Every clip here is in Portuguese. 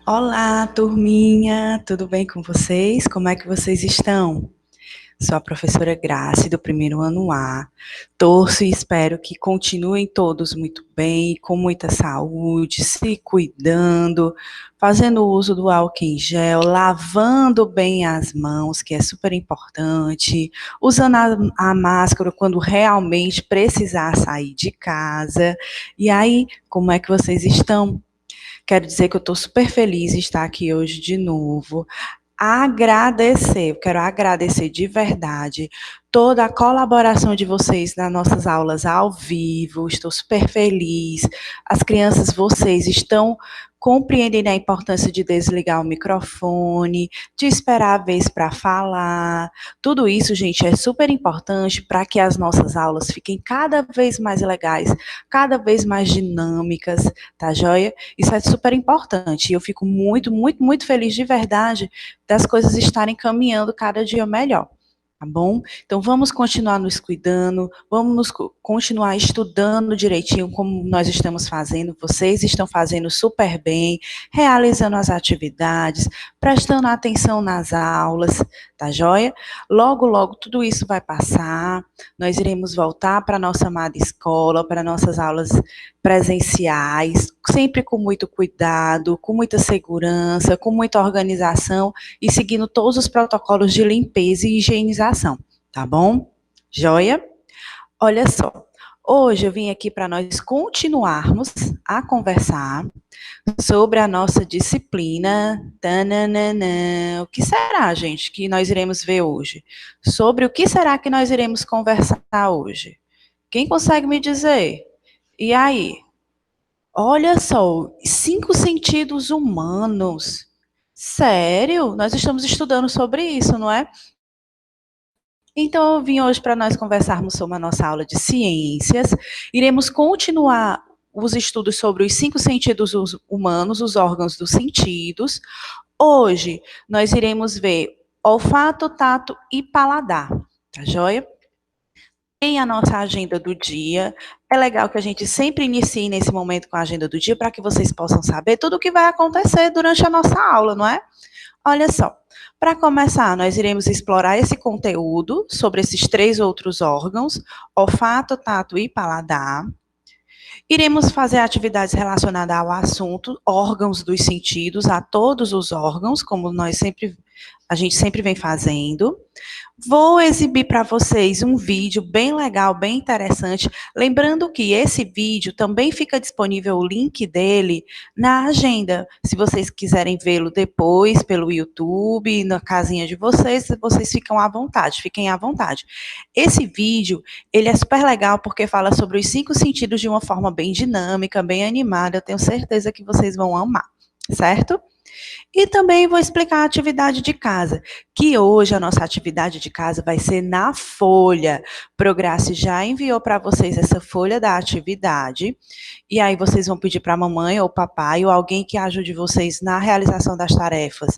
Olá, turminha, tudo bem com vocês? Como é que vocês estão? Sou a professora Grace, do primeiro ano A. Torço e espero que continuem todos muito bem, com muita saúde, se cuidando, fazendo uso do álcool em gel, lavando bem as mãos, que é super importante, usando a máscara quando realmente precisar sair de casa. E aí, como é que vocês estão? Quero dizer que eu estou super feliz de estar aqui hoje de novo. Eu quero agradecer de verdade toda a colaboração de vocês nas nossas aulas ao vivo. Estou super feliz. As crianças, vocês estão compreendendo a importância de desligar o microfone, de esperar a vez para falar. Tudo isso, gente, é super importante para que as nossas aulas fiquem cada vez mais legais, cada vez mais dinâmicas, tá joia? Isso é super importante. E eu fico muito, muito, muito feliz de verdade das coisas estarem caminhando cada dia melhor. Tá bom? Então vamos continuar nos cuidando, continuar estudando direitinho como nós estamos fazendo, vocês estão fazendo super bem, realizando as atividades, prestando atenção nas aulas, tá joia? Logo, logo tudo isso vai passar, nós iremos voltar para a nossa amada escola, para nossas aulas presenciais, sempre com muito cuidado, com muita segurança, com muita organização e seguindo todos os protocolos de limpeza e higienização, tá bom? Joia? Olha só, hoje eu vim aqui para nós continuarmos a conversar sobre a nossa disciplina. Tananana. O que será, gente, que nós iremos ver hoje? Sobre o que será que nós iremos conversar hoje? Quem consegue me dizer? E aí? Olha só, 5 sentidos humanos. Sério? Nós estamos estudando sobre isso, não é? Então, eu vim hoje para nós conversarmos sobre a nossa aula de ciências. Iremos continuar os estudos sobre os 5 sentidos humanos, os órgãos dos sentidos. Hoje, nós iremos ver olfato, tato e paladar, tá joia? Tem a nossa agenda do dia. É legal que a gente sempre inicie nesse momento com a agenda do dia para que vocês possam saber tudo o que vai acontecer durante a nossa aula, não é? Olha só, para começar, nós iremos explorar esse conteúdo sobre esses 3 outros órgãos, olfato, tato e paladar. Iremos fazer atividades relacionadas ao assunto, órgãos dos sentidos, a todos os órgãos, como a gente sempre vem fazendo. Vou exibir para vocês um vídeo bem legal, bem interessante. Lembrando que esse vídeo também fica disponível o link dele na agenda. Se vocês quiserem vê-lo depois pelo YouTube, na casinha de vocês, vocês ficam à vontade, fiquem à vontade. Esse vídeo, ele é super legal porque fala sobre os 5 sentidos de uma forma bem dinâmica, bem animada. Eu tenho certeza que vocês vão amar, certo? E também vou explicar a atividade de casa, que hoje a nossa atividade de casa vai ser na folha. Prograssi já enviou para vocês essa folha da atividade, e aí vocês vão pedir para a mamãe ou papai ou alguém que ajude vocês na realização das tarefas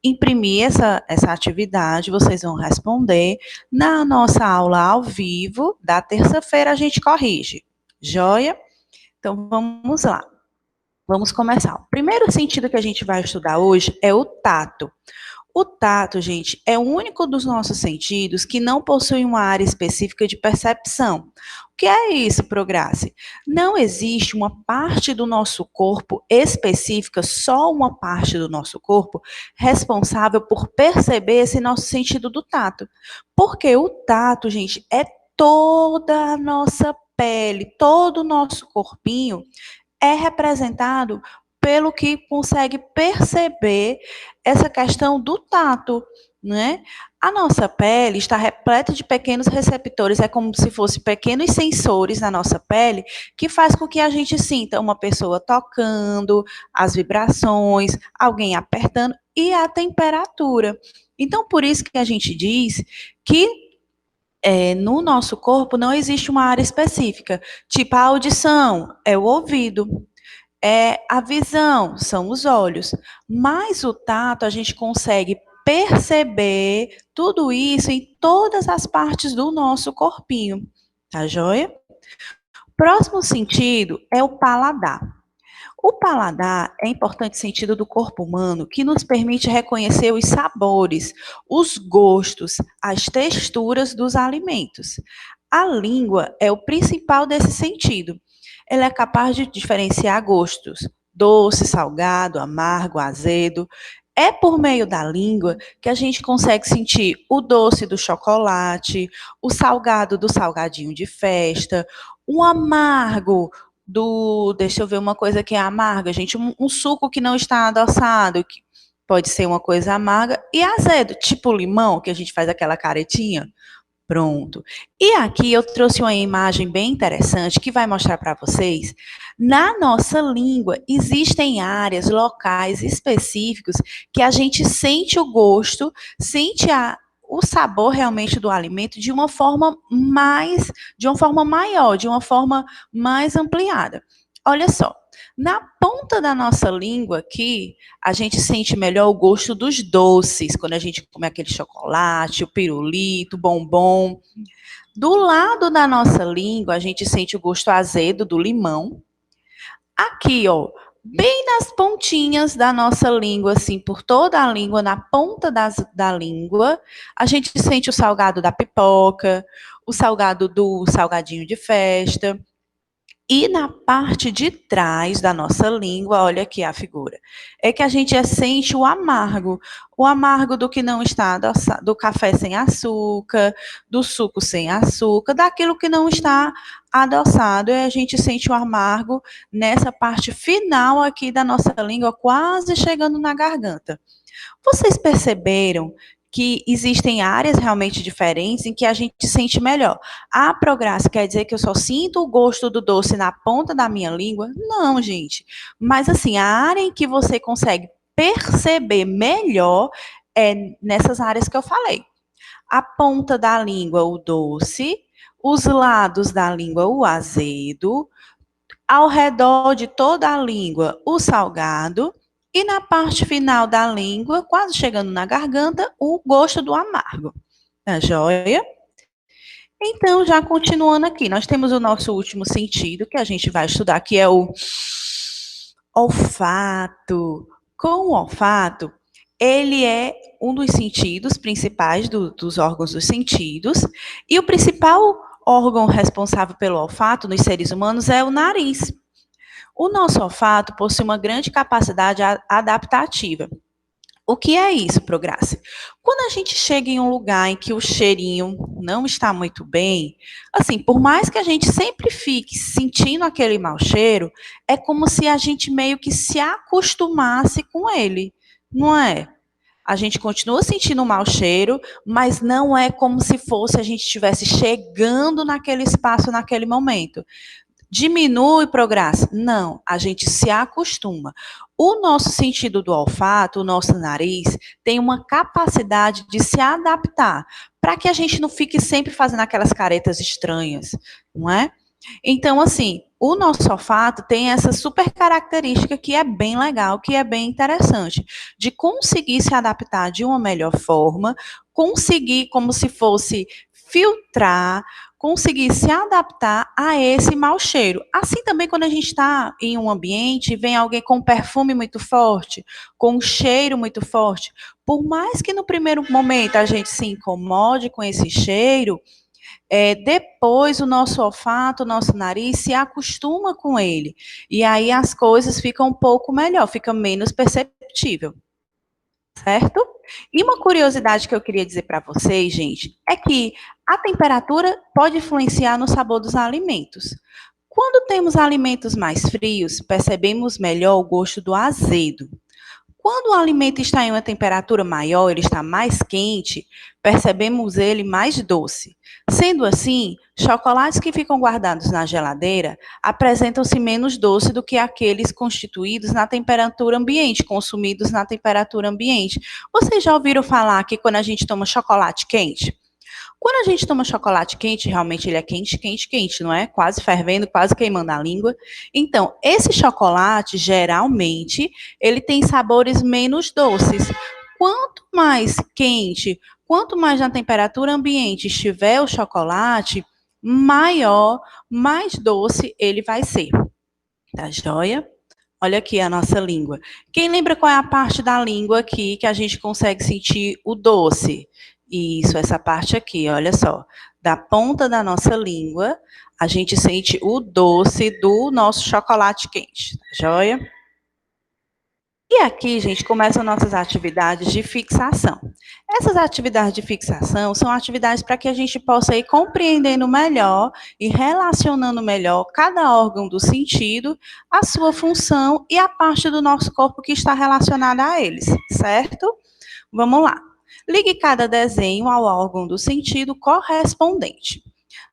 imprimir essa atividade, vocês vão responder. Na nossa aula ao vivo, da terça-feira, a gente corrige. Joia? Então, vamos lá. Vamos começar. O primeiro sentido que a gente vai estudar hoje é o tato. O tato, gente, é o único dos nossos sentidos que não possui uma área específica de percepção. O que é isso, Prograssi? Não existe uma parte do nosso corpo específica, só uma parte do nosso corpo, responsável por perceber esse nosso sentido do tato. Porque o tato, gente, é toda a nossa pele, todo o nosso corpinho é representado pelo que consegue perceber essa questão do tato, né? A nossa pele está repleta de pequenos receptores, é como se fossem pequenos sensores na nossa pele, que faz com que a gente sinta uma pessoa tocando, as vibrações, alguém apertando e a temperatura. Então, por isso que a gente diz que no nosso corpo não existe uma área específica. Tipo, a audição é o ouvido, a visão são os olhos, mas o tato a gente consegue perceber tudo isso em todas as partes do nosso corpinho, tá joia? Próximo sentido é o paladar. O paladar é importante sentido do corpo humano que nos permite reconhecer os sabores, os gostos, as texturas dos alimentos. A língua é o principal desse sentido. Ela é capaz de diferenciar gostos, doce, salgado, amargo, azedo. É por meio da língua que a gente consegue sentir o doce do chocolate, o salgado do salgadinho de festa, o amargo deixa eu ver uma coisa que é amarga, gente, um suco que não está adoçado, que pode ser uma coisa amarga, e azedo, tipo limão, que a gente faz aquela caretinha. Pronto. E aqui eu trouxe uma imagem bem interessante que vai mostrar para vocês. Na nossa língua, existem áreas, locais específicos que a gente sente o gosto, sente o sabor realmente do alimento de uma forma maior, de uma forma mais ampliada. Olha só, na ponta da nossa língua aqui, a gente sente melhor o gosto dos doces, quando a gente come aquele chocolate, o pirulito, o bombom. Do lado da nossa língua, a gente sente o gosto azedo do limão. Aqui, ó, bem nas pontinhas da nossa língua, assim, por toda a língua, na ponta da língua, a gente sente o salgado da pipoca, o salgado do salgadinho de festa. E na parte de trás da nossa língua, olha aqui a figura, é que a gente sente o amargo do que não está adoçado, do café sem açúcar, do suco sem açúcar, daquilo que não está adoçado, e a gente sente o amargo nessa parte final aqui da nossa língua, quase chegando na garganta. Vocês perceberam que existem áreas realmente diferentes em que a gente sente melhor? Ah, Prograssa, quer dizer que eu só sinto o gosto do doce na ponta da minha língua? Não, gente. Mas assim, a área em que você consegue perceber melhor é nessas áreas que eu falei. A ponta da língua, o doce, os lados da língua, o azedo, ao redor de toda a língua, o salgado, e na parte final da língua, quase chegando na garganta, o gosto do amargo. Tá joia? Então, já continuando aqui, nós temos o nosso último sentido, que a gente vai estudar, que é o olfato. Com o olfato, ele é um dos sentidos principais dos órgãos dos sentidos, e o principal órgão responsável pelo olfato nos seres humanos é o nariz. O nosso olfato possui uma grande capacidade adaptativa. O que é isso, Prograssi? Quando a gente chega em um lugar em que o cheirinho não está muito bem, assim, por mais que a gente sempre fique sentindo aquele mau cheiro, é como se a gente meio que se acostumasse com ele, não é? A gente continua sentindo um mau cheiro, mas não é como se fosse a gente estivesse chegando naquele espaço naquele momento. Diminui, Prograssa? Não, a gente se acostuma. O nosso sentido do olfato, o nosso nariz, tem uma capacidade de se adaptar, para que a gente não fique sempre fazendo aquelas caretas estranhas, não é? Então, assim, o nosso olfato tem essa super característica que é bem legal, que é bem interessante, de conseguir se adaptar de uma melhor forma, conseguir como se fosse filtrar, conseguir se adaptar a esse mau cheiro. Assim também quando a gente está em um ambiente e vem alguém com um perfume muito forte, com um cheiro muito forte, por mais que no primeiro momento a gente se incomode com esse cheiro, depois o nosso olfato, o nosso nariz se acostuma com ele. E aí as coisas ficam um pouco melhor, fica menos perceptível. Certo? E uma curiosidade que eu queria dizer para vocês, gente, é que a temperatura pode influenciar no sabor dos alimentos. Quando temos alimentos mais frios, percebemos melhor o gosto do azedo. Quando o alimento está em uma temperatura maior, ele está mais quente, percebemos ele mais doce. Sendo assim, chocolates que ficam guardados na geladeira apresentam-se menos doce do que aqueles constituídos na temperatura ambiente, consumidos na temperatura ambiente. Vocês já ouviram falar que quando a gente toma chocolate quente? Quando a gente toma chocolate quente, realmente ele é quente, quente, quente, não é? Quase fervendo, quase queimando a língua. Então, esse chocolate, geralmente, ele tem sabores menos doces. Quanto mais quente, quanto mais na temperatura ambiente estiver o chocolate, maior, mais doce ele vai ser. Tá joia? Olha aqui a nossa língua. Quem lembra qual é a parte da língua aqui que a gente consegue sentir o doce? Isso, essa parte aqui, olha só. Da ponta da nossa língua, a gente sente o doce do nosso chocolate quente, tá joia? E aqui, gente, começam nossas atividades de fixação. Essas atividades de fixação são atividades para que a gente possa ir compreendendo melhor e relacionando melhor cada órgão do sentido, a sua função e a parte do nosso corpo que está relacionada a eles, certo? Vamos lá. Ligue cada desenho ao órgão do sentido correspondente.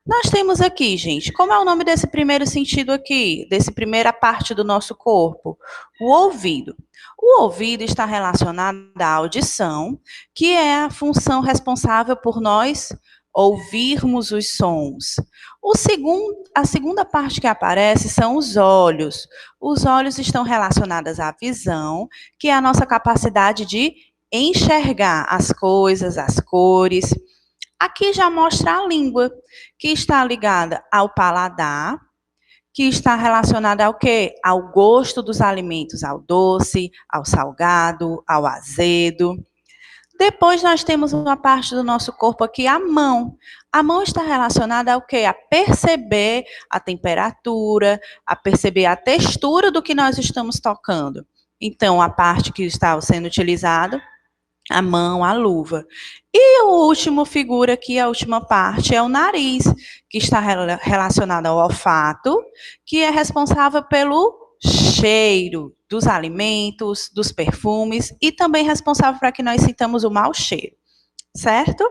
Nós temos aqui, gente, como é o nome desse primeiro sentido aqui, desse primeira parte do nosso corpo? O ouvido. O ouvido está relacionado à audição, que é a função responsável por nós ouvirmos os sons. A segunda parte que aparece são os olhos. Os olhos estão relacionados à visão, que é a nossa capacidade de enxergar as coisas, as cores. Aqui já mostra a língua, que está ligada ao paladar, que está relacionada ao quê? Ao gosto dos alimentos, ao doce, ao salgado, ao azedo. Depois nós temos uma parte do nosso corpo aqui, a mão. A mão está relacionada ao quê? A perceber a temperatura, a perceber a textura do que nós estamos tocando. Então, a parte que está sendo utilizada, a mão, a luva. E o último figura aqui, a última parte, é o nariz, que está relacionado ao olfato, que é responsável pelo cheiro dos alimentos, dos perfumes, e também responsável para que nós sintamos o mau cheiro, certo?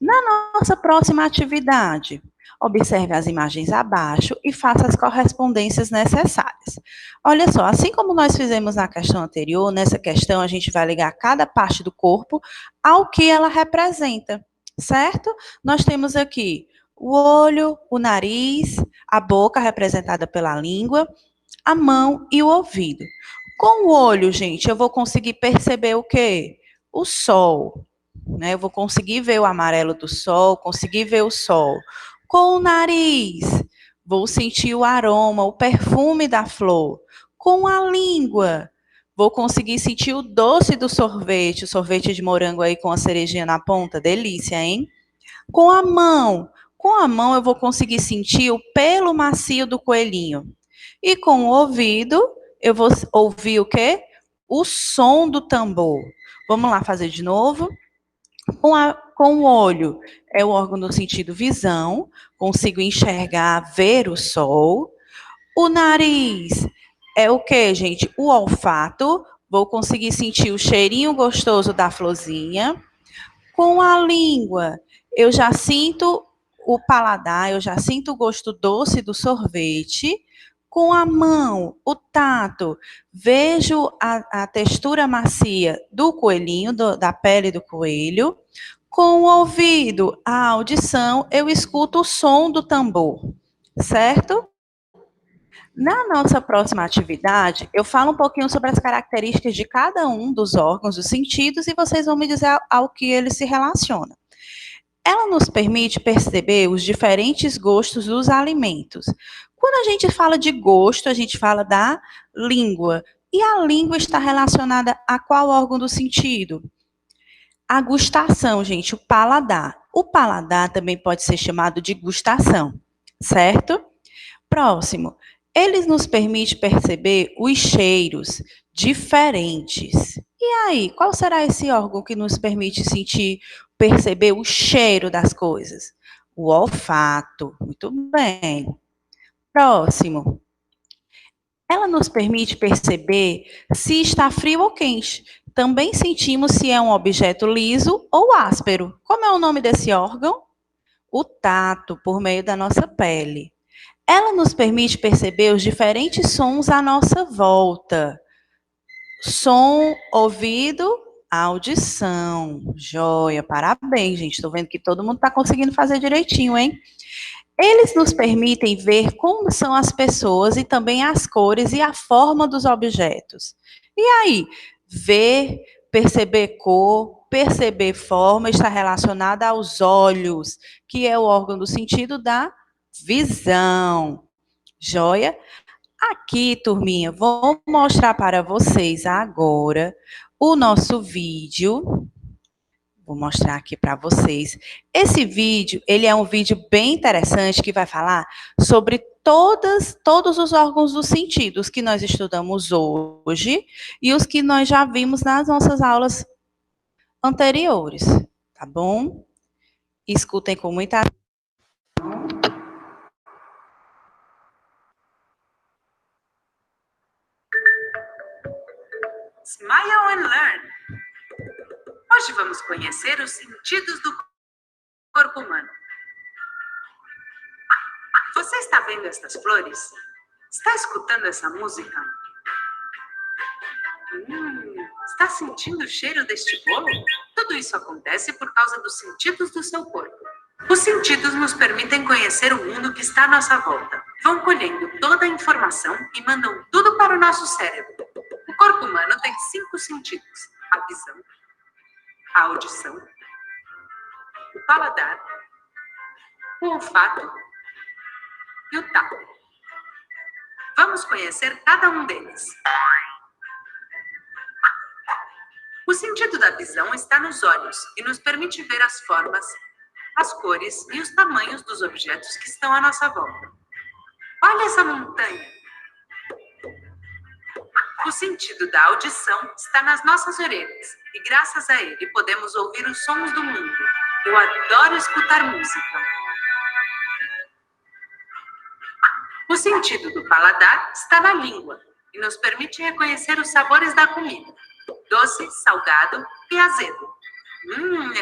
Na nossa próxima atividade, observe as imagens abaixo e faça as correspondências necessárias. Olha só, assim como nós fizemos na questão anterior, nessa questão a gente vai ligar cada parte do corpo ao que ela representa, certo? Nós temos aqui o olho, o nariz, a boca representada pela língua, a mão e o ouvido. Com o olho, gente, eu vou conseguir perceber o quê? O sol, né? Eu vou conseguir ver o amarelo do sol, conseguir ver o sol. Com o nariz, vou sentir o aroma, o perfume da flor. Com a língua, vou conseguir sentir o doce do sorvete, o sorvete de morango aí com a cerejinha na ponta, delícia, hein? Com a mão eu vou conseguir sentir o pelo macio do coelhinho. E com o ouvido, eu vou ouvir o quê? O som do tambor. Vamos lá fazer de novo? Com o olho, é o órgão do sentido visão, consigo enxergar, ver o sol. O nariz é o que, gente? O olfato, vou conseguir sentir o cheirinho gostoso da florzinha. Com a língua, eu já sinto o paladar, eu já sinto o gosto doce do sorvete. Com a mão, o tato, vejo a textura macia do coelhinho, da pele do coelho. Com o ouvido, a audição, eu escuto o som do tambor, certo? Na nossa próxima atividade, eu falo um pouquinho sobre as características de cada um dos órgãos dos sentidos e vocês vão me dizer ao que ele se relaciona. Ela nos permite perceber os diferentes gostos dos alimentos. Quando a gente fala de gosto, a gente fala da língua. E a língua está relacionada a qual órgão do sentido? A gustação, gente, o paladar. O paladar também pode ser chamado de gustação, certo? Próximo. Eles nos permite perceber os cheiros diferentes. E aí, qual será esse órgão que nos permite sentir, perceber o cheiro das coisas? O olfato. Muito bem. Próximo. Ela nos permite perceber se está frio ou quente. Também sentimos se é um objeto liso ou áspero. Como é o nome desse órgão? O tato, por meio da nossa pele. Ela nos permite perceber os diferentes sons à nossa volta. Som, ouvido, audição. Joia, parabéns, gente. Estou vendo que todo mundo está conseguindo fazer direitinho, hein? Eles nos permitem ver como são as pessoas e também as cores e a forma dos objetos. E aí, ver, perceber cor, perceber forma está relacionada aos olhos, que é o órgão do sentido da visão. Joia? Aqui, turminha, vou mostrar para vocês agora o nosso vídeo. Vou mostrar aqui para vocês. Esse vídeo, ele é um vídeo bem interessante que vai falar sobre todos os órgãos dos sentidos que nós estudamos hoje e os que nós já vimos nas nossas aulas anteriores, tá bom? Escutem com muita atenção. Smile and Learn. Hoje vamos conhecer os sentidos do corpo humano. Você está vendo estas flores? Está escutando essa música? Está sentindo o cheiro deste bolo? Tudo isso acontece por causa dos sentidos do seu corpo. Os sentidos nos permitem conhecer o mundo que está à nossa volta. Vão colhendo toda a informação e mandam tudo para o nosso cérebro. O corpo humano tem 5 sentidos: a visão, a audição, o paladar, o olfato e o tato. Vamos conhecer cada um deles. O sentido da visão está nos olhos e nos permite ver as formas, as cores e os tamanhos dos objetos que estão à nossa volta. Olha essa montanha! O sentido da audição está nas nossas orelhas e, graças a ele, podemos ouvir os sons do mundo. Eu adoro escutar música. O sentido do paladar está na língua e nos permite reconhecer os sabores da comida: doce, salgado e azedo.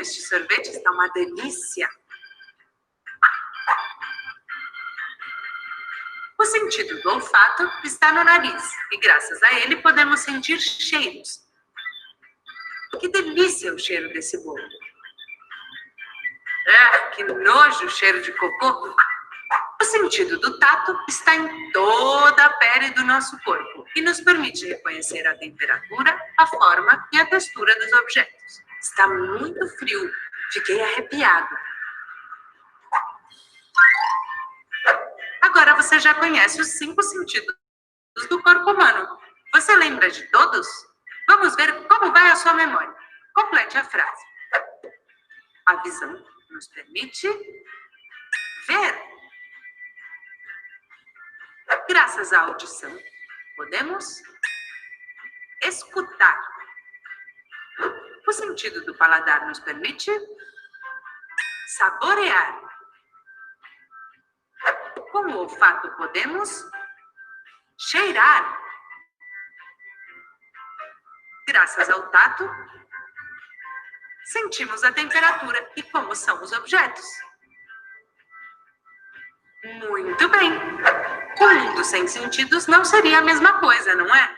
Este sorvete está uma delícia! O sentido do olfato está no nariz e, graças a ele, podemos sentir cheiros. Que delícia o cheiro desse bolo! Que nojo o cheiro de cocô! O sentido do tato está em toda a pele do nosso corpo e nos permite reconhecer a temperatura, a forma e a textura dos objetos. Está muito frio, fiquei arrepiado. Agora você já conhece os 5 sentidos do corpo humano. Você lembra de todos? Vamos ver como vai a sua memória. Complete a frase. A visão nos permite ver. Graças à audição, podemos escutar. O sentido do paladar nos permite saborear. Com o olfato, podemos cheirar. Graças ao tato, sentimos a temperatura e como são os objetos. Muito bem! O mundo sem sentidos não seria a mesma coisa, não é?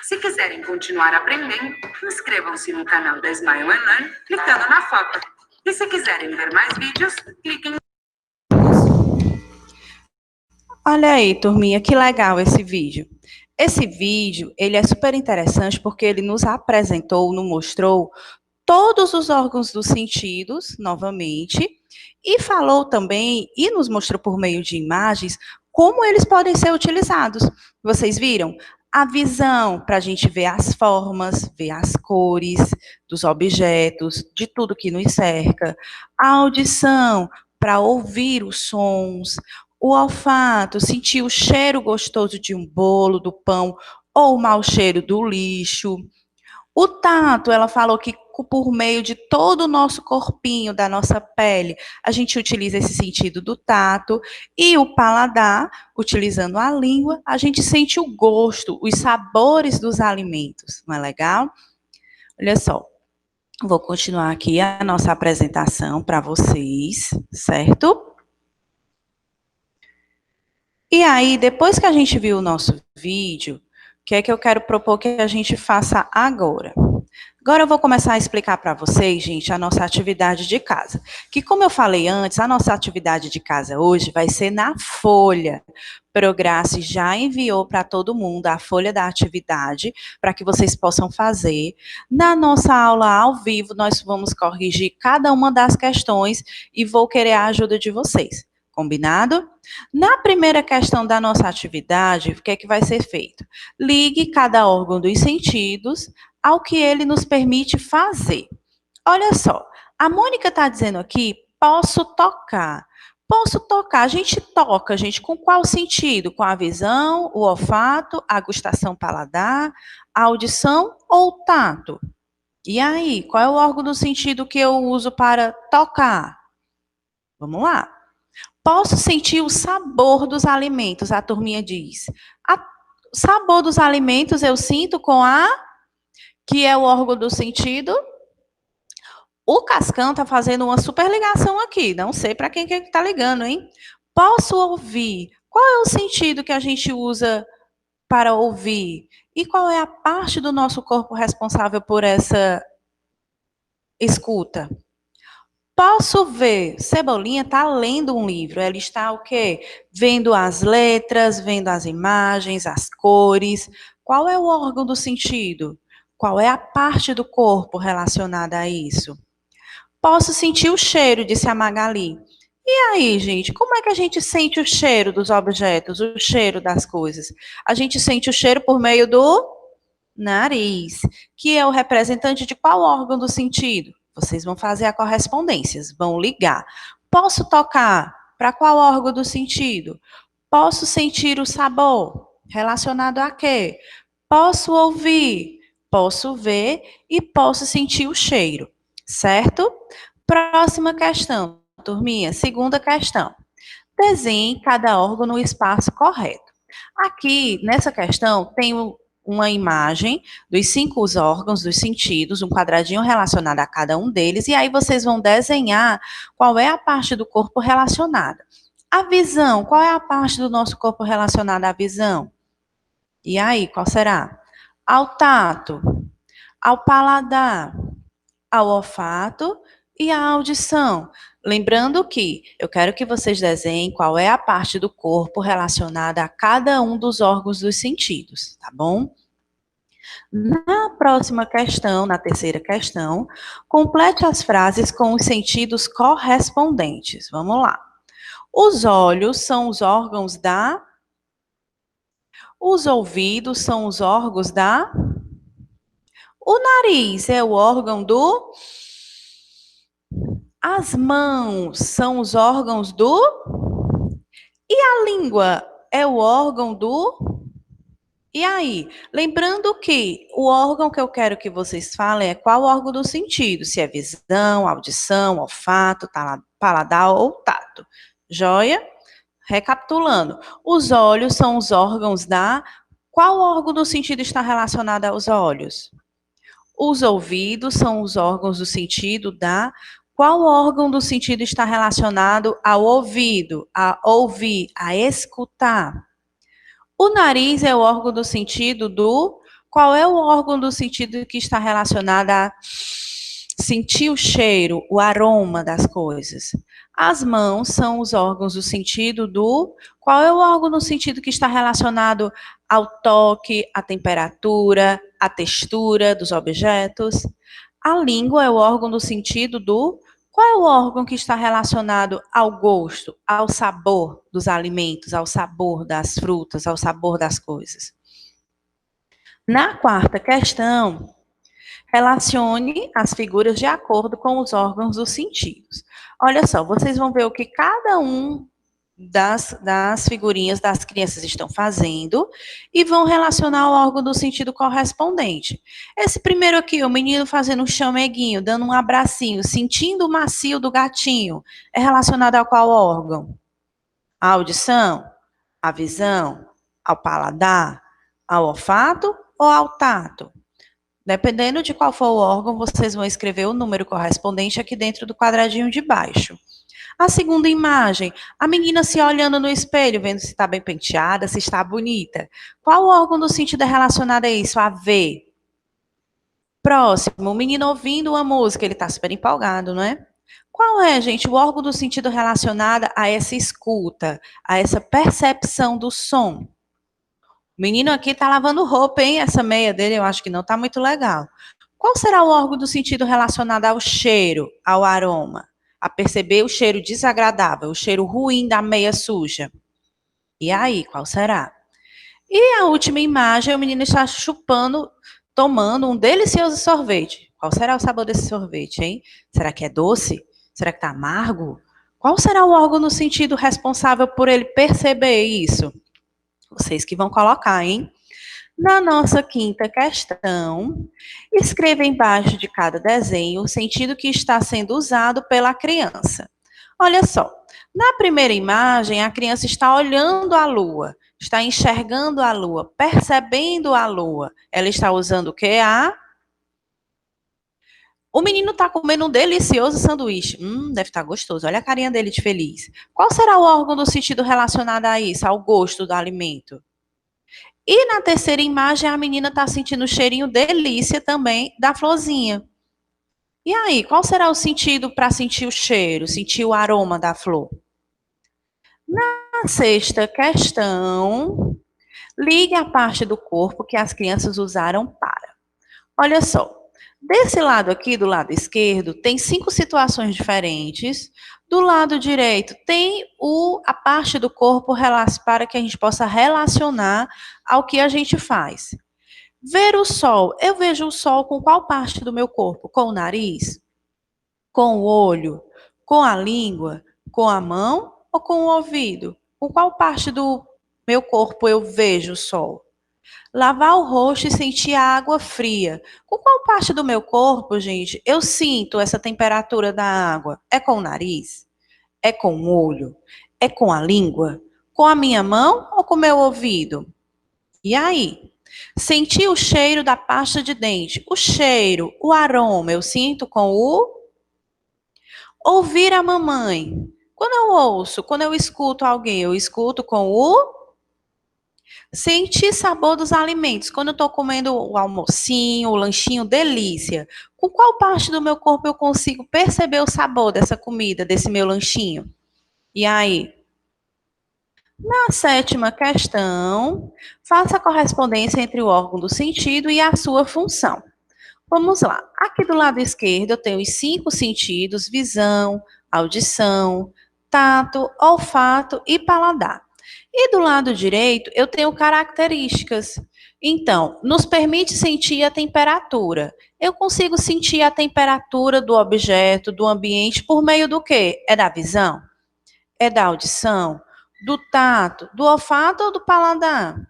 Se quiserem continuar aprendendo, inscrevam-se no canal da Smile and Learn clicando na foto. E se quiserem ver mais vídeos, cliquem. Olha aí, turminha, que legal esse vídeo. Esse vídeo, ele é super interessante porque ele nos apresentou, nos mostrou todos os órgãos dos sentidos, novamente, e falou também, e nos mostrou por meio de imagens, como eles podem ser utilizados. Vocês viram? A visão, para a gente ver as formas, ver as cores dos objetos, de tudo que nos cerca. A audição, para ouvir os sons. O olfato, sentir o cheiro gostoso de um bolo, do pão, ou o mau cheiro do lixo. O tato, ela falou que por meio de todo o nosso corpinho, da nossa pele, a gente utiliza esse sentido do tato. E o paladar, utilizando a língua, a gente sente o gosto, os sabores dos alimentos. Não é legal? Olha só, vou continuar aqui a nossa apresentação para vocês, certo? E aí, depois que a gente viu o nosso vídeo, o que é que eu quero propor que a gente faça agora? Agora eu vou começar a explicar para vocês, gente, a nossa atividade de casa. Que, como eu falei antes, a nossa atividade de casa hoje vai ser na folha. Prograssi já enviou para todo mundo a folha da atividade para que vocês possam fazer. Na nossa aula ao vivo, nós vamos corrigir cada uma das questões e vou querer a ajuda de vocês. Combinado? Na primeira questão da nossa atividade, o que é que vai ser feito? Ligue cada órgão dos sentidos ao que ele nos permite fazer. Olha só, a Mônica está dizendo aqui, posso tocar. Posso tocar, a gente toca, gente, com qual sentido? Com a visão, o olfato, a gustação paladar, a audição ou o tato? E aí, qual é o órgão do sentido que eu uso para tocar? Vamos lá. Posso sentir o sabor dos alimentos, a turminha diz. O sabor dos alimentos eu sinto com a, que é o órgão do sentido. O Cascão está fazendo uma super ligação aqui, não sei para quem que está ligando, hein? Posso ouvir? Qual é o sentido que a gente usa para ouvir? E qual é a parte do nosso corpo responsável por essa escuta? Posso ver? Cebolinha está lendo um livro. Ela está o quê? Vendo as letras, vendo as imagens, as cores. Qual é o órgão do sentido? Qual é a parte do corpo relacionada a isso? Posso sentir o cheiro, disse a Magali. E aí, gente, como é que a gente sente o cheiro dos objetos, o cheiro das coisas? A gente sente o cheiro por meio do nariz, que é o representante de qual órgão do sentido? Vocês vão fazer a correspondência, vão ligar. Posso tocar? Para qual órgão do sentido? Posso sentir o sabor? Relacionado a quê? Posso ouvir? Posso ver e posso sentir o cheiro, certo? Próxima questão, turminha, segunda questão. Desenhe cada órgão no espaço correto. Aqui, nessa questão, tem uma imagem dos 5 órgãos dos sentidos, um quadradinho relacionado a cada um deles, e aí vocês vão desenhar qual é a parte do corpo relacionada. A visão, qual é a parte do nosso corpo relacionada à visão? E aí, qual será? Ao tato, ao paladar, ao olfato e à audição. Lembrando que eu quero que vocês desenhem qual é a parte do corpo relacionada a cada um dos órgãos dos sentidos, tá bom? Na próxima questão, na terceira questão, complete as frases com os sentidos correspondentes. Vamos lá. Os olhos são os órgãos da... Os ouvidos são os órgãos da... O nariz é o órgão do... As mãos são os órgãos do... E a língua é o órgão do... E aí? Lembrando que o órgão que eu quero que vocês falem é qual órgão do sentido, se é visão, audição, olfato, paladar ou tato. Joia? Recapitulando, os olhos são os órgãos da... Qual órgão do sentido está relacionado aos olhos? Os ouvidos são os órgãos do sentido da... Qual órgão do sentido está relacionado ao ouvido, a ouvir, a escutar? O nariz é o órgão do sentido do... Qual é o órgão do sentido que está relacionado a sentir o cheiro, o aroma das coisas? As mãos são os órgãos do sentido do... Qual é o órgão do sentido que está relacionado ao toque, à temperatura, à textura dos objetos? A língua é o órgão do sentido do... Qual é o órgão que está relacionado ao gosto, ao sabor dos alimentos, ao sabor das frutas, ao sabor das coisas? Na quarta questão, relacione as figuras de acordo com os órgãos dos sentidos. Olha só, vocês vão ver o que cada um das figurinhas das crianças estão fazendo e vão relacionar o órgão do sentido correspondente. Esse primeiro aqui, o menino fazendo um chameguinho, dando um abracinho, sentindo o macio do gatinho, é relacionado a qual órgão? A audição, a visão, ao paladar, ao olfato ou ao tato? Dependendo de qual for o órgão, vocês vão escrever o número correspondente aqui dentro do quadradinho de baixo. A segunda imagem, a menina se olhando no espelho, vendo se está bem penteada, se está bonita. Qual órgão do sentido é relacionado a isso? A ver, Próximo, o menino ouvindo uma música, ele está super empolgado, não é? Qual é, gente, o órgão do sentido relacionado a essa escuta, a essa percepção do som? O menino aqui está lavando roupa, hein? Essa meia dele eu acho que não está muito legal. Qual será o órgão do sentido relacionado ao cheiro, ao aroma? A perceber o cheiro desagradável, o cheiro ruim da meia suja. E aí, qual será? E a última imagem, o menino está chupando, tomando um delicioso sorvete. Qual será o sabor desse sorvete, hein? Será que é doce? Será que está amargo? Qual será o órgão no sentido responsável por ele perceber isso? Vocês que vão colocar, hein? Na nossa quinta questão, escreva embaixo de cada desenho o sentido que está sendo usado pela criança. Olha só, na primeira imagem, a criança está olhando a lua, está enxergando a lua, percebendo a lua. Ela está usando o quê? O menino está comendo um delicioso sanduíche. Deve estar gostoso. Olha a carinha dele de feliz. Qual será o órgão do sentido relacionado a isso, ao gosto do alimento? E na terceira imagem, a menina está sentindo o cheirinho delícia também da florzinha. E aí, qual será o sentido para sentir o cheiro, sentir o aroma da flor? Na sexta questão, ligue a parte do corpo que as crianças usaram para. Olha só, desse lado aqui, do lado esquerdo, tem 5 situações diferentes. Do lado direito, tem a parte do corpo para que a gente possa relacionar ao que a gente faz. Ver o sol. Eu vejo o sol com qual parte do meu corpo? Com o nariz? Com o olho? Com a língua? Com a mão? Ou com o ouvido? Com qual parte do meu corpo eu vejo o sol? Lavar o rosto e sentir a água fria. Com qual parte do meu corpo, gente, eu sinto essa temperatura da água? É com o nariz? É com o olho? É com a língua? Com a minha mão ou com o meu ouvido? E aí? Sentir o cheiro da pasta de dente. O cheiro, o aroma, eu sinto com o ouvir a mamãe. Quando eu ouço, quando eu escuto alguém, eu escuto com o sentir sabor dos alimentos. Quando eu estou comendo o almocinho, o lanchinho, delícia. Com qual parte do meu corpo eu consigo perceber o sabor dessa comida, desse meu lanchinho? E aí? Na sétima questão, faça a correspondência entre o órgão do sentido e a sua função. Vamos lá. Aqui do lado esquerdo eu tenho os 5 sentidos: visão, audição, tato, olfato e paladar. E do lado direito eu tenho características. Então, nos permite sentir a temperatura. Eu consigo sentir a temperatura do objeto, do ambiente, por meio do quê? É da visão? É da audição? Do tato? Do olfato ou do paladar?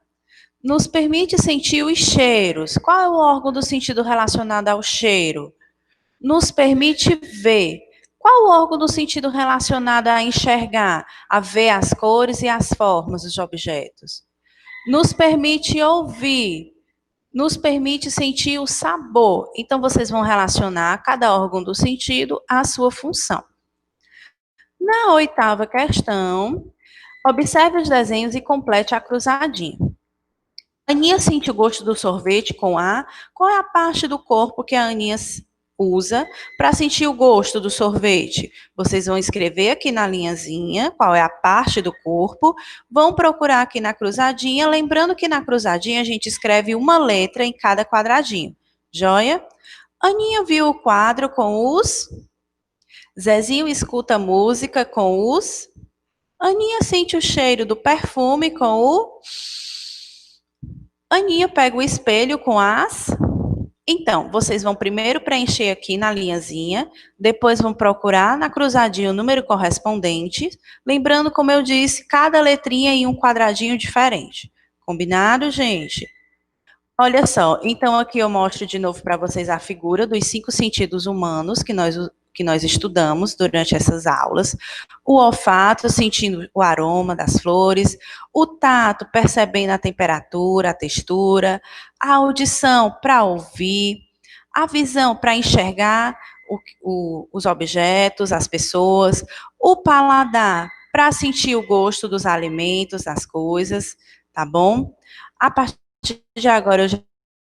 Nos permite sentir os cheiros. Qual é o órgão do sentido relacionado ao cheiro? Nos permite ver. Qual o órgão do sentido relacionado a enxergar, a ver as cores e as formas dos objetos? Nos permite ouvir. Nos permite sentir o sabor. Então, vocês vão relacionar cada órgão do sentido à sua função. Na oitava questão, observe os desenhos e complete a cruzadinha. Aninha sente o gosto do sorvete com A. Qual é a parte do corpo que a Aninha usa para sentir o gosto do sorvete? Vocês vão escrever aqui na linhazinha qual é a parte do corpo, vão procurar aqui na cruzadinha, lembrando que na cruzadinha a gente escreve uma letra em cada quadradinho. Joia? Aninha viu o quadro com os... Zezinho escuta música com os... Aninha sente o cheiro do perfume com o... Aninha pega o espelho com as... Então, vocês vão primeiro preencher aqui na linhazinha, depois vão procurar na cruzadinha o número correspondente, lembrando, como eu disse, cada letrinha em um quadradinho diferente. Combinado, gente? Olha só, então aqui eu mostro de novo para vocês a figura dos 5 sentidos humanos que nós estudamos durante essas aulas. O olfato, sentindo o aroma das flores. O tato, percebendo a temperatura, a textura. A audição, para ouvir. A visão, para enxergar os objetos, as pessoas. O paladar, para sentir o gosto dos alimentos, das coisas, tá bom? A partir de agora, eu já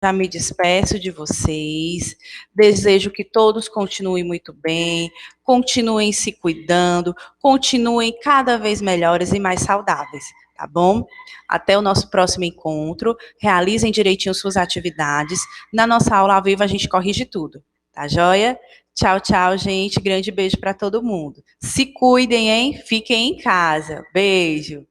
Já me despeço de vocês, desejo que todos continuem muito bem, continuem se cuidando, continuem cada vez melhores e mais saudáveis, tá bom? Até o nosso próximo encontro, realizem direitinho suas atividades, na nossa aula ao vivo a gente corrige tudo, tá joia? Tchau, tchau, gente, grande beijo para todo mundo. Se cuidem, hein? Fiquem em casa. Beijo.